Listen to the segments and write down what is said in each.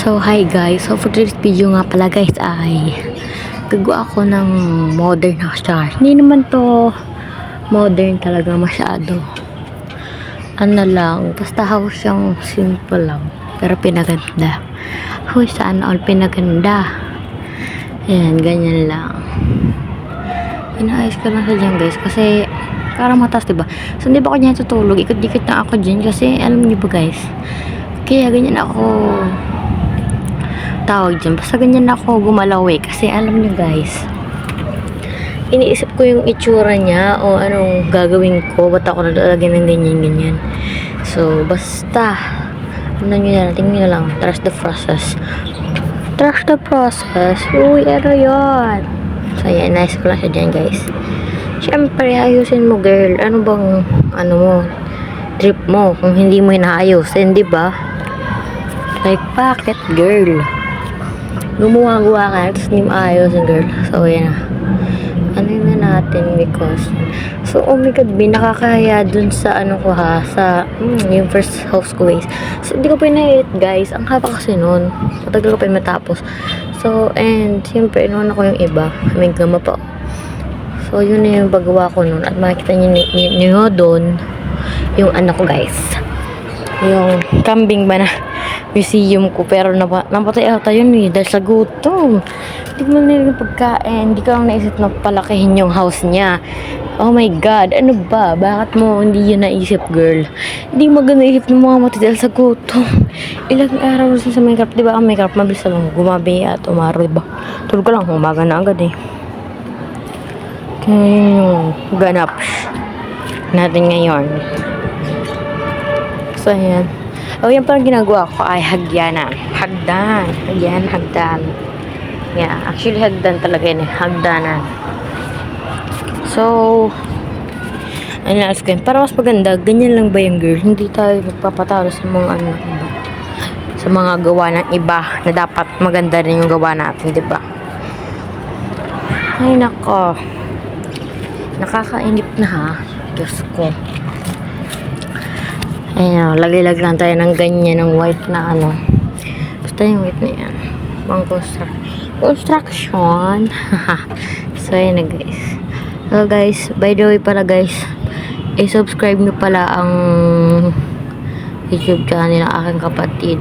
So, hi guys. So, for today's video nga pala guys ay gagawa ako ng modern house char. Hindi naman to modern talaga masyado. Ano lang, basta house yung simple lang. Pero pinaganda. Hoy, sana all pinaganda. Ayan, ganyan lang. Inaayos ko lang sa dyan guys kasi parang mataas diba? So, hindi ba ako dyan tutulog? Ikot-ikot na ako dyan kasi alam niyo ba guys? Kaya ganyan ako tawag dyan. Basta ganyan ako gumalaw kasi alam nyo guys, iniisip ko yung itsura niya o anong gagawin ko. Ba't ako nalagyan ng ganyan. So, basta ano nyo yan, tingnan nyo lang. Trust the process. Trust the process. Uy, ano yun? So, yan. Nice ko lang siya dyan guys. Siyempre, ayusin mo girl. Ano bang ano mo trip mo kung hindi mo inaayusin, di ba? Like, bakit girl? Gumawa ka, tapos hindi maayos yung girl. So, yan na. Ano na natin because so, oh my god, nakakaya dun sa ano ko ha, sa yung first house ko guys. So, hindi ko pa na-edit guys. Ang haba kasi nun. Matagal ko pa matapos. So, and siyempre, inuwan ako yung iba. May gama pa. So, yun na yung paggawa ko nun. At makikita nyo doon yung ano ko guys. Yung kambing ba na museum ko, pero napatay ata yun dahil sa gutom. Hindi mo na yung pagkain, hindi ko lang naisip na palakihin yung house niya. Oh my god, ano ba? Bakit mo hindi yun naisip girl? Hindi maganda isip ng mga mati dahil sa gutom. Ilang araw sa Minecraft, diba ang Minecraft mabilis lang gumabi at umaro, diba? Tulog ko lang, umaga na agad eh. Kaya yun yung ganap natin ngayon. So ayan. Oh, yan parang ginagawa ko ay hagyanan. Hagdan. Yeah, actually hagdan talaga yun eh. Hagdanan. So, ayun lang ko yun. Para mas maganda, ganyan lang ba yung girl? Hindi tayo magpapatalo sa mga ano iba. Sa mga gawa ng iba na dapat maganda rin yung gawa natin, diba? Ay, nako. Nakakainip na ha. Diyos ko. Ayan, lagay-lag lang tayo ng ganyan, ng white na ano. Basta yung white na yan. Pang construction. So, ayan na guys. So, guys, by the way pala guys, i-subscribe nyo pala ang YouTube channel ng aking kapatid.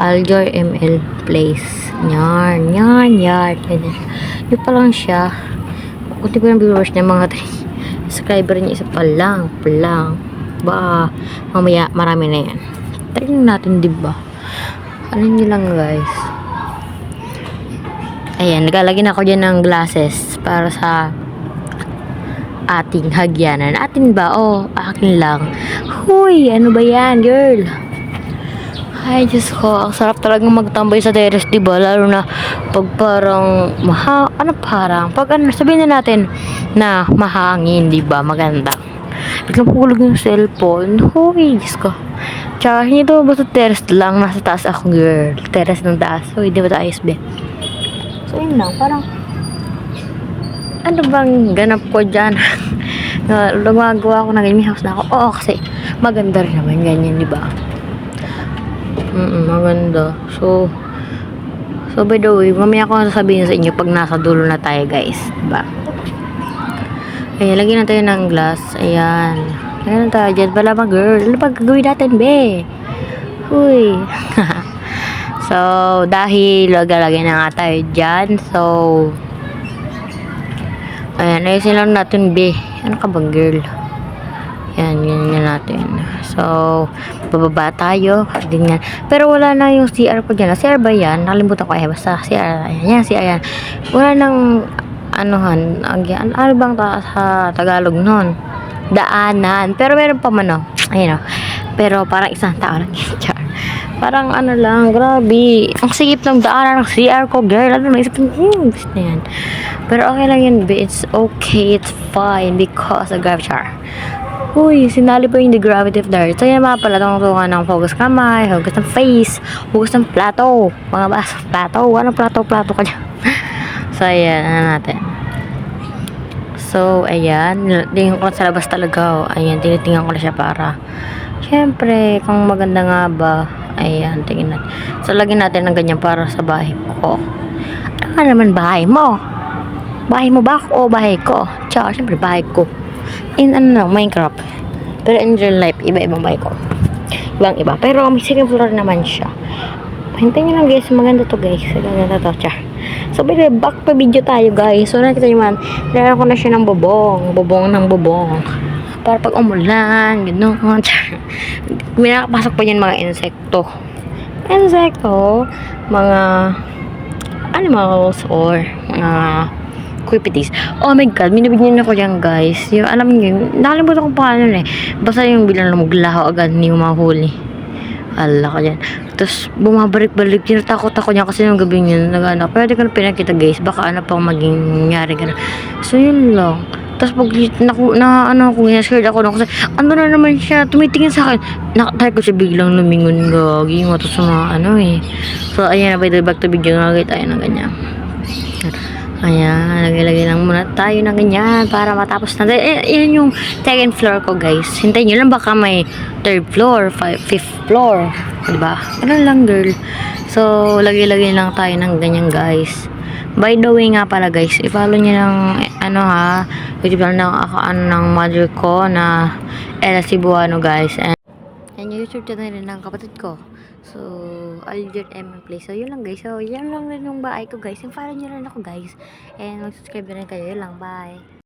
Aljoy ML Plays. Yan. Ganyan. Yun pa lang siya. Kunti ko ng viewers niya, mga 3 subscriber niya, isa pa lang. Ba, mamaya marami na yan. Tignan natin, diba? Ano nyo lang guys. Ayan, naglalagay na ako dyan ng glasses para sa ating hagyanan. Atin ba? Oh, akin lang. Huy, ano ba yan girl? Ay, Diyos ko, ang sarap talagang magtambay sa terrace, diba? Lalo na pag parang pag sabihin na natin na mahangin, diba? Maganda. Biglang pulog yung cellphone. Hoy, Diyos ko. Tsaka, hindi to basta terrace lang. Nasa taas ako, girl. Terrace ng taas. Hoy, di ba tayo SB? So, yun lang. Parang, ano bang ganap ko dyan? Lumagawa ko ng gaming house na ako. Oo, kasi maganda rin naman. Ganyan, di ba? Maganda. So, by the way, mamaya ko sasabihin sa inyo pag nasa dulo na tayo, guys. Diba? Ayan, lagyan na tayo ng glass. Ayan. Lagyan na tayo dyan. Pala ba, girl? Ano pa gagawin natin, be? Huy. So, dahil lagyan na nga tayo dyan. So, ayan. Ayusin lang natin, be. Ano ka bang, girl? Ayan, ganyan natin. So, bababa tayo. Ganyan. Pero wala na yung CR ko dyan. CR ba yan? Nakalimutan ko. Basta CR. Ayan, CR yan. Wala nang ano bang sa Tagalog nun? Daanan. Pero meron pa man, no? Ayun, no? Pero parang isang tao lang char. Parang ano lang, grabe. Ang sigip ng daanan ng CR ko, girl. Ano, naisip ko, gusto na yan. Pero okay lang yun, be. It's okay, it's fine because of gravity char. Uy, sinali pa yung the gravity of the earth. So, yan mga pala, tungtungan ng focus kamay, hugas ng face, hugas ng plato. Mga baso, plato. Anong plato ka dyan? So, ayan, ano natin. So, ayan. Tingnan ko sa labas talaga. Ayan, tinitingnan ko na siya para Siyempre, kung maganda nga ba, ayan, tingin natin. So, lagyan natin ng ganyan para sa bahay ko. Ano nga naman bahay mo? Bahay mo ba o bahay ko? Tsaka, siyempre, bahay ko. In, Minecraft. Pero in real life, iba-ibang bahay ko. Ibang-iba. Pero, may second floor naman siya. Hintayin nyo lang guys, maganda to guys. Maganda to, tsaka. So, by the way, back to video tayo guys. So, nakita nyo man, nilala ko na siya ng bubong. Bubong ng bubong. Para pag umulan, gano'n. May nakapasok pa yan mga insekto. Mga animals or mga creepities. Oh my god, binibigyan ako yan guys. Yung, alam niyo, nakalimutan ko pa ano eh. Basta yung bilang maglaho agad, hindi mo mahuli. Ala ka dyan. Tapos, bumabalik-balik. Tinatakot ako niya kasi yung gabi niya, nag-anak. Pero di ko na pinakita guys. Baka ano pang maging nangyari gano'n. So, yun lang. Tapos pag scared ako na kasi ano na naman siya, tumitingin sa akin. Nakatay ko siya biglang lumingon gagi mo. Tapos So, ayan na, by the way, back to video, nagagay tayo ng ganyan. Ayan, lagay-lagay lang muna tayo ng ganyan para matapos natin. Yan yung second floor ko, guys. Hintayin nyo lang, baka may third floor, fifth floor. Diba? Ganun lang, girl. So, lagay-lagay lang tayo ng ganyan, guys. By the way nga pala, guys, i-follow nyo ng, YouTube lang ng mother ko na Ella Cebuano, guys. And yung YouTube channel rin ng kapatid ko. So, Alger M Play. So, yun lang guys. So, yan lang rin yung bahay ko guys. Yung follow nyo rin ako guys. And mag-subscribe na rin kayo. Yun lang. Bye.